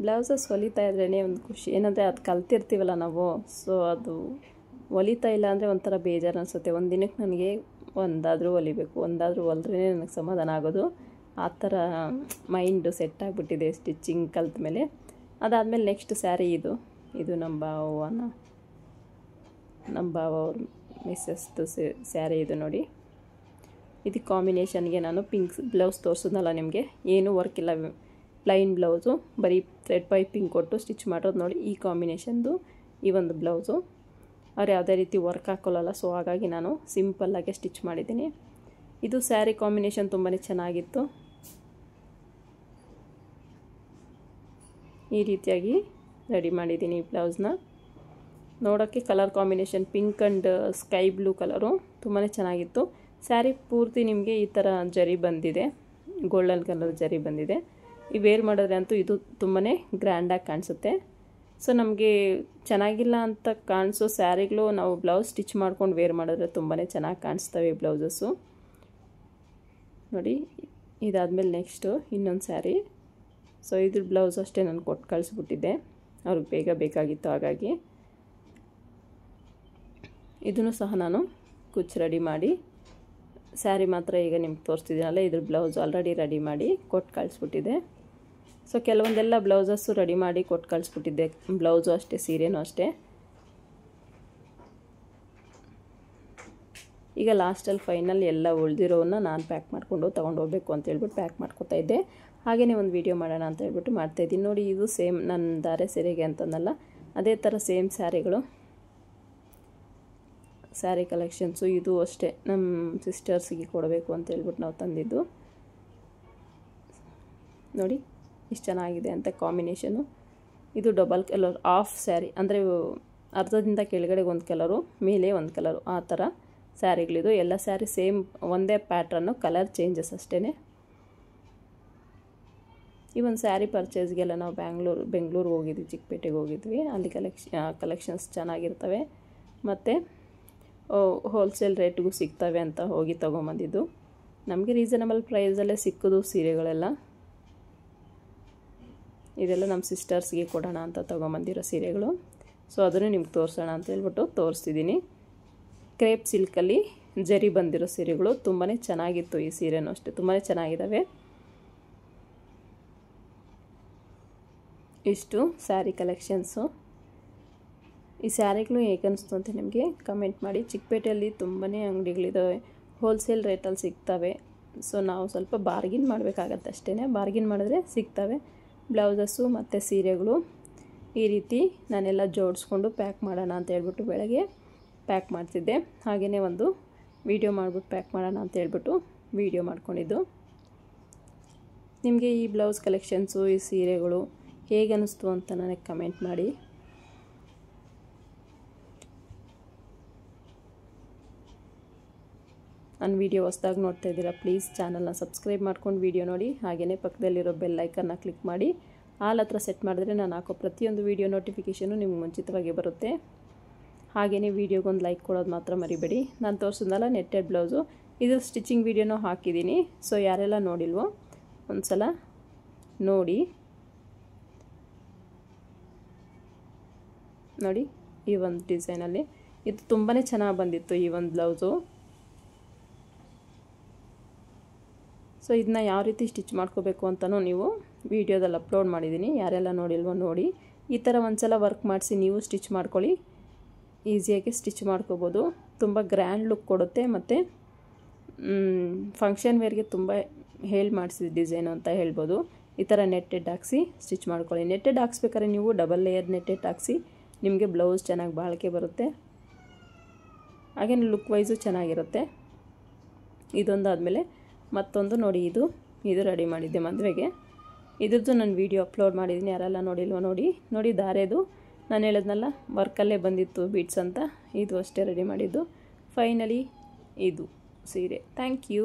ಬ್ಲೌಸಸ್ ಹೊಲಿತಾ ಇದ್ರೇ ಒಂದು ಖುಷಿ, ಏನಂದರೆ ಅದು ಕಲ್ತಿರ್ತೀವಲ್ಲ ನಾವು. ಸೊ ಅದು ಹೊಲಿತಾ ಇಲ್ಲ ಅಂದರೆ ಒಂಥರ ಬೇಜಾರು ಅನಿಸುತ್ತೆ. ಒಂದು ದಿನಕ್ಕೆ ನನಗೆ ಒಂದಾದರೂ ಹೊಲಿಬೇಕು, ಒಂದಾದರೂ ಹೊಲಿದ್ರೇ ನನಗೆ ಸಮಾಧಾನ ಆಗೋದು. ಆ ಥರ ಮೈಂಡು ಸೆಟ್ ಆಗಿಬಿಟ್ಟಿದೆ ಸ್ಟಿಚ್ಚಿಂಗ್ ಕಲ್ತ ಮೇಲೆ. ಅದಾದಮೇಲೆ ನೆಕ್ಸ್ಟ್ ಸ್ಯಾರಿ ಇದು ನಮ್ಮ ಭಾವ ಅವ್ರ ಮಿಸ್ಸಸ್ದು ಸ್ಯಾರಿ ಇದು ನೋಡಿ. ಇದಕ್ಕೆ ಕಾಂಬಿನೇಷನ್ಗೆ ನಾನು ಪಿಂಕ್ ಬ್ಲೌಸ್ ತೋರಿಸೋದಲ್ಲ ನಿಮಗೆ, ಏನೂ ವರ್ಕ್ ಇಲ್ಲ, ಪ್ಲೈನ್ ಬ್ಲೌಸು, ಬರೀ ಥ್ರೆಡ್ ಪೈಪಿಂಗ್ ಕೊಟ್ಟು ಸ್ಟಿಚ್ ಮಾಡೋದು ನೋಡಿ. ಈ ಕಾಂಬಿನೇಷನ್ದು ಈ ಒಂದು ಬ್ಲೌಸು ಅವ್ರು ಯಾವುದೇ ರೀತಿ ವರ್ಕ್ ಹಾಕೊಳ್ಳಲ್ಲ. ಸೊ ಹಾಗಾಗಿ ನಾನು ಸಿಂಪಲ್ಲಾಗೆ ಸ್ಟಿಚ್ ಮಾಡಿದ್ದೀನಿ. ಇದು ಸ್ಯಾರಿ ಕಾಂಬಿನೇಷನ್ ತುಂಬಾ ಚೆನ್ನಾಗಿತ್ತು. ಈ ರೀತಿಯಾಗಿ ರೆಡಿ ಮಾಡಿದ್ದೀನಿ ಈ ಬ್ಲೌಸ್ನ. ನೋಡೋಕ್ಕೆ colour combination pink and sky blue colour ತುಂಬಾ ಚೆನ್ನಾಗಿತ್ತು. ಸ್ಯಾರಿ ಪೂರ್ತಿ ನಿಮಗೆ ಈ ಥರ ಜರಿ ಬಂದಿದೆ, ಗೋಲ್ಡನ್ ಕಲರ್ ಜರಿ ಬಂದಿದೆ. ಈ ವೇರ್ ಮಾಡಿದ್ರೆ ಅಂತೂ ಇದು ತುಂಬಾ ಗ್ರ್ಯಾಂಡಾಗಿ ಕಾಣಿಸುತ್ತೆ. ಸೊ ನಮಗೆ ಚೆನ್ನಾಗಿಲ್ಲ ಅಂತ ಕಾಣಿಸೋ ಸ್ಯಾರಿಗಳು ನಾವು ಬ್ಲೌಸ್ ಸ್ಟಿಚ್ ಮಾಡ್ಕೊಂಡು ವೇರ್ ಮಾಡಿದ್ರೆ ತುಂಬಾ ಚೆನ್ನಾಗಿ ಕಾಣಿಸ್ತವೆ ಈ ಬ್ಲೌಸಸ್ಸು ನೋಡಿ. ಇದಾದಮೇಲೆ ನೆಕ್ಸ್ಟು ಇನ್ನೊಂದು ಸ್ಯಾರಿ. ಸೊ ಇದ್ರ ಬ್ಲೌಸ್ ಅಷ್ಟೇ ನಾನು ಕೊಟ್ಟು ಕಳಿಸ್ಬಿಟ್ಟಿದ್ದೆ, ಅವ್ರಿಗೆ ಬೇಗ ಬೇಕಾಗಿತ್ತು. ಹಾಗಾಗಿ ಇದನ್ನು ಸಹ ನಾನು ಕುಚ್ಚು ರೆಡಿ ಮಾಡಿ, ಸ್ಯಾರಿ ಮಾತ್ರ ಈಗ ನಿಮ್ಗೆ ತೋರಿಸ್ತಿದ್ದೀನಲ್ಲ, ಇದ್ರ ಬ್ಲೌಸ್ ಆಲ್ರೆಡಿ ರೆಡಿ ಮಾಡಿ ಕೊಟ್ಟು ಕಳಿಸ್ಬಿಟ್ಟಿದ್ದೆ. ಸೊ ಕೆಲವೊಂದೆಲ್ಲ ಬ್ಲೌಸಸ್ಸು ರೆಡಿ ಮಾಡಿ ಕೊಟ್ಟು ಕಳಿಸ್ಬಿಟ್ಟಿದ್ದೆ, ಬ್ಲೌಸು ಅಷ್ಟೇ, ಸೀರೆನೂ ಅಷ್ಟೇ. ಈಗ ಲಾಸ್ಟಲ್ಲಿ ಫೈನಲ್ ಎಲ್ಲ ಉಳಿದಿರೋವನ್ನ ನಾನು ಪ್ಯಾಕ್ ಮಾಡಿಕೊಂಡು ತೊಗೊಂಡು ಹೋಗಬೇಕು ಅಂತ ಹೇಳ್ಬಿಟ್ಟು ಪ್ಯಾಕ್ ಮಾಡ್ಕೊತಾ ಇದ್ದೆ. ಹಾಗೆಯೇ ಒಂದು ವೀಡಿಯೋ ಮಾಡೋಣ ಅಂತ ಹೇಳ್ಬಿಟ್ಟು ಮಾಡ್ತಾಯಿದ್ದೀನಿ. ನೋಡಿ, ಇದು ಸೇಮ್ ನನ್ನ ಧಾರೆ ಸೀರೆಗೆ ಅಂತಂದಲ್ಲ, ಅದೇ ಥರ ಸೇಮ್ ಸ್ಯಾರಿಗಳು, ಸ್ಯಾರಿ ಕಲೆಕ್ಷನ್ಸು. ಇದು ಅಷ್ಟೇ ನಮ್ಮ ಸಿಸ್ಟರ್ಸಿಗೆ ಕೊಡಬೇಕು ಅಂತ ಹೇಳ್ಬಿಟ್ಟು ನಾವು ತಂದಿದ್ದು. ನೋಡಿ ಇಷ್ಟು ಚೆನ್ನಾಗಿದೆ ಅಂತ ಕಾಂಬಿನೇಷನು. ಇದು ಡಬಲ್ ಕಲರ್ ಆಫ್ ಸ್ಯಾರಿ, ಅಂದರೆ ಅರ್ಧದಿಂದ ಕೆಳಗಡೆ ಒಂದು ಕಲರು, ಮೇಲೆ ಒಂದು ಕಲರು, ಆ ಥರ ಸ್ಯಾರಿಗಳಿದು. ಎಲ್ಲ ಸ್ಯಾರಿ ಸೇಮ್ ಒಂದೇ ಪ್ಯಾಟ್ರನ್ನು, ಕಲರ್ ಚೇಂಜಸ್ ಅಷ್ಟೇ. ಈ ಒಂದು ಸ್ಯಾರಿ ಪರ್ಚೇಸ್ಗೆಲ್ಲ ನಾವು ಬೆಂಗಳೂರಿಗೆ ಹೋಗಿದ್ವಿ, ಚಿಕ್ಕಪೇಟೆಗೆ ಹೋಗಿದ್ವಿ. ಅಲ್ಲಿ ಕಲೆಕ್ಷನ್ಸ್ ಚೆನ್ನಾಗಿರ್ತವೆ ಮತ್ತು ಹೋಲ್ಸೇಲ್ ರೇಟ್ಗೂ ಸಿಗ್ತವೆ ಅಂತ ಹೋಗಿ ತೊಗೊಂಬಂದಿದ್ದು. ನಮಗೆ ರೀಸನಬಲ್ ಪ್ರೈಸಲ್ಲೇ ಸಿಕ್ಕೋದು ಸೀರೆಗಳೆಲ್ಲ. ಇದೆಲ್ಲ ನಮ್ಮ ಸಿಸ್ಟರ್ಸ್ಗೆ ಕೊಡೋಣ ಅಂತ ತೊಗೊಂಬಂದಿರೋ ಸೀರೆಗಳು. ಸೊ ಅದನ್ನು ನಿಮ್ಗೆ ತೋರಿಸೋಣ ಅಂತ ಹೇಳ್ಬಿಟ್ಟು ತೋರಿಸ್ತಿದ್ದೀನಿ. ಕ್ರೇಪ್ ಸಿಲ್ಕಲ್ಲಿ ಜರಿ ಬಂದಿರೋ ಸೀರೆಗಳು ತುಂಬಾ ಚೆನ್ನಾಗಿತ್ತು. ಈ ಸೀರೆನೂ ಅಷ್ಟೇ ತುಂಬಾ ಚೆನ್ನಾಗಿದ್ದಾವೆ. ಇಷ್ಟು ಸ್ಯಾರಿ ಕಲೆಕ್ಷನ್ಸು. ಈ ಸ್ಯಾರಿಗಳು ಹೇಗೆ ಅನಿಸ್ತು ಅಂತ ನಿಮಗೆ ಕಮೆಂಟ್ ಮಾಡಿ. ಚಿಕ್ಕಪೇಟೆಯಲ್ಲಿ ತುಂಬಾ ಅಂಗಡಿಗಳಿದ್ದಾವೆ, ಹೋಲ್ಸೇಲ್ ರೇಟಲ್ಲಿ ಸಿಗ್ತವೆ. ಸೊ ನಾವು ಸ್ವಲ್ಪ ಬಾರ್ಗಿನ್ ಮಾಡಬೇಕಾಗತ್ತೆ ಅಷ್ಟೇ. ಬಾರ್ಗಿನ್ ಮಾಡಿದ್ರೆ ಸಿಗ್ತವೆ. ಬ್ಲೌಸಸ್ಸು ಮತ್ತು ಸೀರೆಗಳು ಈ ರೀತಿ ನಾನೆಲ್ಲ ಜೋಡಿಸ್ಕೊಂಡು ಪ್ಯಾಕ್ ಮಾಡೋಣ ಅಂತ ಹೇಳ್ಬಿಟ್ಟು ಬೆಳಗ್ಗೆ ಪ್ಯಾಕ್ ಮಾಡ್ತಿದ್ದೆ. ಹಾಗೆಯೇ ಒಂದು ವೀಡಿಯೋ ಮಾಡಿಬಿಟ್ಟು ಪ್ಯಾಕ್ ಮಾಡೋಣ ಅಂತ ಹೇಳ್ಬಿಟ್ಟು ವೀಡಿಯೋ ಮಾಡ್ಕೊಂಡಿದ್ದು. ನಿಮಗೆ ಈ ಬ್ಲೌಸ್ ಕಲೆಕ್ಷನ್ಸು, ಈ ಸೀರೆಗಳು ಹೇಗೆ ಅನ್ನಿಸ್ತು ಅಂತ ನನಗೆ ಕಮೆಂಟ್ ಮಾಡಿ. ನನ್ನ ವೀಡಿಯೋ ಹೊಸದಾಗಿ ನೋಡ್ತಾ ಇದ್ದೀರಾ, ಪ್ಲೀಸ್ ಚಾನಲ್ನ ಸಬ್ಸ್ಕ್ರೈಬ್ ಮಾಡ್ಕೊಂಡು ವೀಡಿಯೋ ನೋಡಿ. ಹಾಗೆಯೇ ಪಕ್ಕದಲ್ಲಿರೋ ಬೆಲ್ ಐಕನ್ನ ಕ್ಲಿಕ್ ಮಾಡಿ ಆಲ್ ಹತ್ರ ಸೆಟ್ ಮಾಡಿದ್ರೆ ನಾನು ಹಾಕೋ ಪ್ರತಿಯೊಂದು ವೀಡಿಯೋ ನೋಟಿಫಿಕೇಷನು ನಿಮ್ಗೆ ಮುಂಚಿತವಾಗಿ ಬರುತ್ತೆ. ಹಾಗೆಯೇ ವೀಡಿಯೋಗೊಂದು ಲೈಕ್ ಕೊಡೋದು ಮಾತ್ರ ಮರಿಬೇಡಿ. ನಾನು ತೋರಿಸಿದ್ನಲ್ಲ ನೆಟ್ಟೆಡ್ ಬ್ಲೌಸು, ಇದು ಸ್ಟಿಚಿಂಗ್ ವೀಡಿಯೋನೂ ಹಾಕಿದ್ದೀನಿ. ಸೊ ಯಾರೆಲ್ಲ ನೋಡಿಲ್ವೋ ಒಂದು ಸಲ ನೋಡಿ. ನೋಡಿ ಈ ಒಂದು ಡಿಸೈನಲ್ಲಿ ಇದು ತುಂಬಾ ಚೆನ್ನಾಗಿ ಬಂದಿತ್ತು ಈ ಒಂದು ಬ್ಲೌಸು. ಸೊ ಇದನ್ನ ಯಾವ ರೀತಿ ಸ್ಟಿಚ್ ಮಾಡ್ಕೋಬೇಕು ಅಂತಲೂ ನೀವು ವೀಡಿಯೋದಲ್ಲಿ ಅಪ್ಲೋಡ್ ಮಾಡಿದ್ದೀನಿ. ಯಾರೆಲ್ಲ ನೋಡಿಲ್ವೋ ನೋಡಿ. ಈ ಥರ ಒಂದು ಸಲ ವರ್ಕ್ ಮಾಡಿಸಿ ನೀವು ಸ್ಟಿಚ್ ಮಾಡ್ಕೊಳ್ಳಿ. ಈಸಿಯಾಗಿ ಸ್ಟಿಚ್ ಮಾಡ್ಕೋಬೋದು. ತುಂಬ ಗ್ರ್ಯಾಂಡ್ ಲುಕ್ ಕೊಡುತ್ತೆ ಮತ್ತು ಫಂಕ್ಷನ್ ವೇರ್ಗೆ ತುಂಬ ಮಾಡಿಸಿದ ಡಿಸೈನು ಅಂತ ಹೇಳ್ಬೋದು. ಈ ಥರ ನೆಟ್ಟೆಡ್ ಹಾಕ್ಸಿ ಸ್ಟಿಚ್ ಮಾಡ್ಕೊಳ್ಳಿ. ನೆಟ್ಟೆಡ್ ಹಾಕ್ಸ್ಬೇಕಾದ್ರೆ ನೀವು ಡಬಲ್ ಲೇಯರ್ ನೆಟ್ಟೆಡ್ ಹಾಕ್ಸಿ, ನಿಮಗೆ ಬ್ಲೌಸ್ ಚೆನ್ನಾಗಿ ಬಾಳಿಕೆ ಬರುತ್ತೆ. ಹಾಗೇನು ಲುಕ್ ವೈಸು ಚೆನ್ನಾಗಿರುತ್ತೆ. ಇದೊಂದಾದಮೇಲೆ ಮತ್ತೊಂದು ನೋಡಿ, ಇದು ರೆಡಿ ಮಾಡಿದ್ದೆ ಮದುವೆಗೆ. ಇದ್ರದ್ದು ನಾನು ವೀಡಿಯೋ ಅಪ್ಲೋಡ್ ಮಾಡಿದ್ದೀನಿ. ಯಾರೆಲ್ಲ ನೋಡಿಲ್ವೋ ನೋಡಿ. ದಾರೆದು ನಾನು ಹೇಳಿದ್ನಲ್ಲ ವರ್ಕಲ್ಲೇ ಬಂದಿತ್ತು ಬೀಡ್ಸ್ ಅಂತ, ಇದು ಅಷ್ಟೇ ರೆಡಿ ಮಾಡಿದ್ದು. ಫೈನಲಿ ಇದು ಸೀರೆ. Thank you.